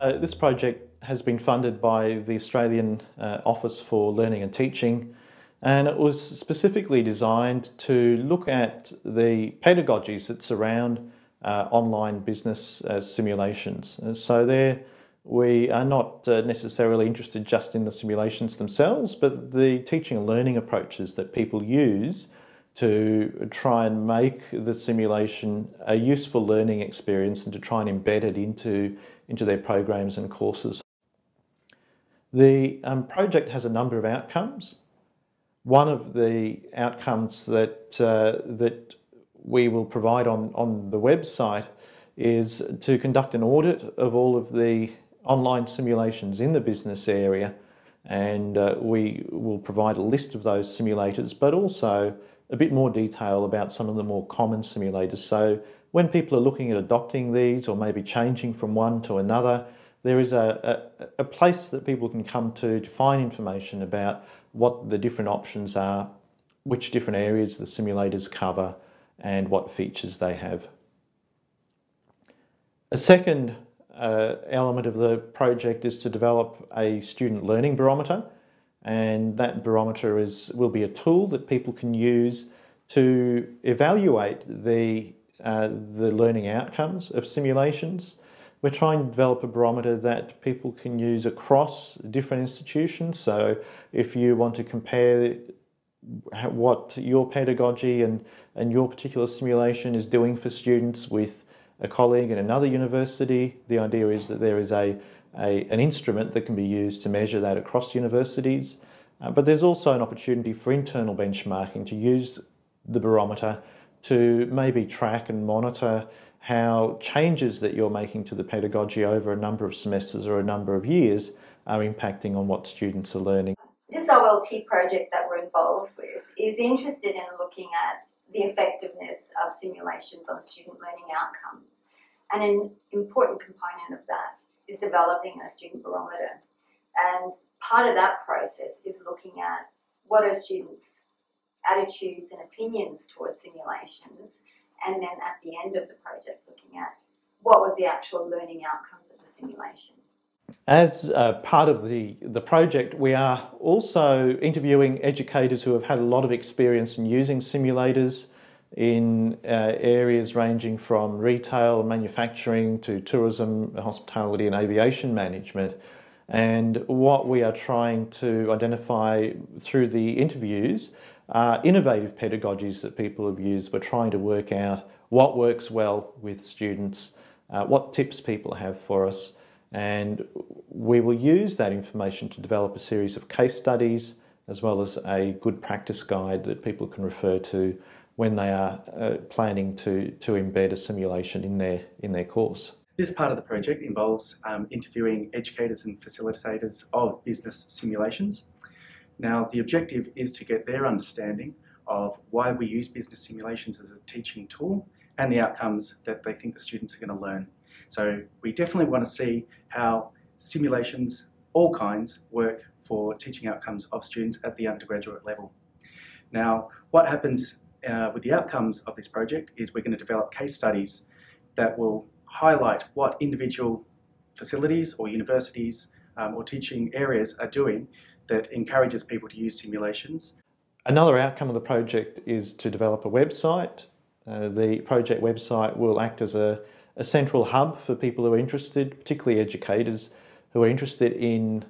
This project has been funded by the Australian Office for Learning and Teaching, and it was specifically designed to look at the pedagogies that surround online business simulations. And so there we are not necessarily interested just in the simulations themselves, but the teaching and learning approaches that people use to try and make the simulation a useful learning experience and to try and embed it into their programs and courses. The project has a number of outcomes. One of the outcomes that we will provide on the website is to conduct an audit of all of the online simulations in the business area, and we will provide a list of those simulators, but also a bit more detail about some of the more common simulators. So when people are looking at adopting these or maybe changing from one to another, there is a place that people can come to find information about what the different options are, which different areas the simulators cover, and what features they have. A second element of the project is to develop a student learning barometer, and that barometer will be a tool that people can use to evaluate the learning outcomes of simulations. We're trying to develop a barometer that people can use across different institutions. So if you want to compare what your pedagogy and your particular simulation is doing for students with a colleague in another university, the idea is that there is an instrument that can be used to measure that across universities. But there's also an opportunity for internal benchmarking to use the barometer to maybe track and monitor how changes that you're making to the pedagogy over a number of semesters or a number of years are impacting on what students are learning. This OLT project that we're involved with is interested in looking at the effectiveness of simulations on student learning outcomes. And an important component of that is developing a student barometer. And part of that process is looking at what are students' attitudes and opinions towards simulations, and then at the end of the project looking at what was the actual learning outcomes of the simulation. As part of the project, we are also interviewing educators who have had a lot of experience in using simulators in areas ranging from retail and manufacturing to tourism, hospitality and aviation management. And what we are trying to identify through the interviews are innovative pedagogies that people have used. We're trying to work out what works well with students, what tips people have for us, and we will use that information to develop a series of case studies as well as a good practice guide that people can refer to when they are planning to embed a simulation in their course. This part of the project involves interviewing educators and facilitators of business simulations. Now, the objective is to get their understanding of why we use business simulations as a teaching tool and the outcomes that they think the students are going to learn. So we definitely want to see how simulations, all kinds, work for teaching outcomes of students at the undergraduate level. Now, what happens with the outcomes of this project is we're going to develop case studies that will highlight what individual facilities or universities or teaching areas are doing that encourages people to use simulations. Another outcome of the project is to develop a website. The project website will act as a central hub for people who are interested, particularly educators who are interested in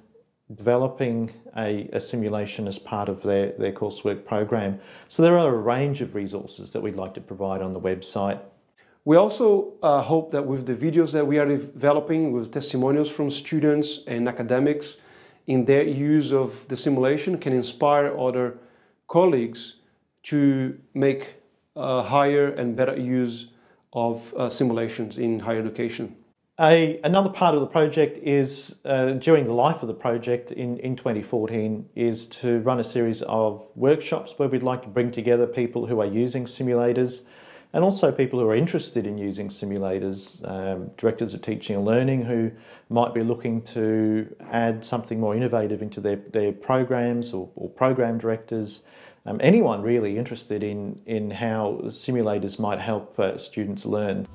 developing a simulation as part of their coursework program. So there are a range of resources that we'd like to provide on the website. We also hope that with the videos that we are developing, with testimonials from students and academics in their use of the simulation, can inspire other colleagues to make higher and better use of simulations in higher education. Another part of the project is, during the life of the project in 2014, is to run a series of workshops where we'd like to bring together people who are using simulators and also people who are interested in using simulators, directors of teaching and learning who might be looking to add something more innovative into their programs, or program directors, anyone really interested in how simulators might help students learn.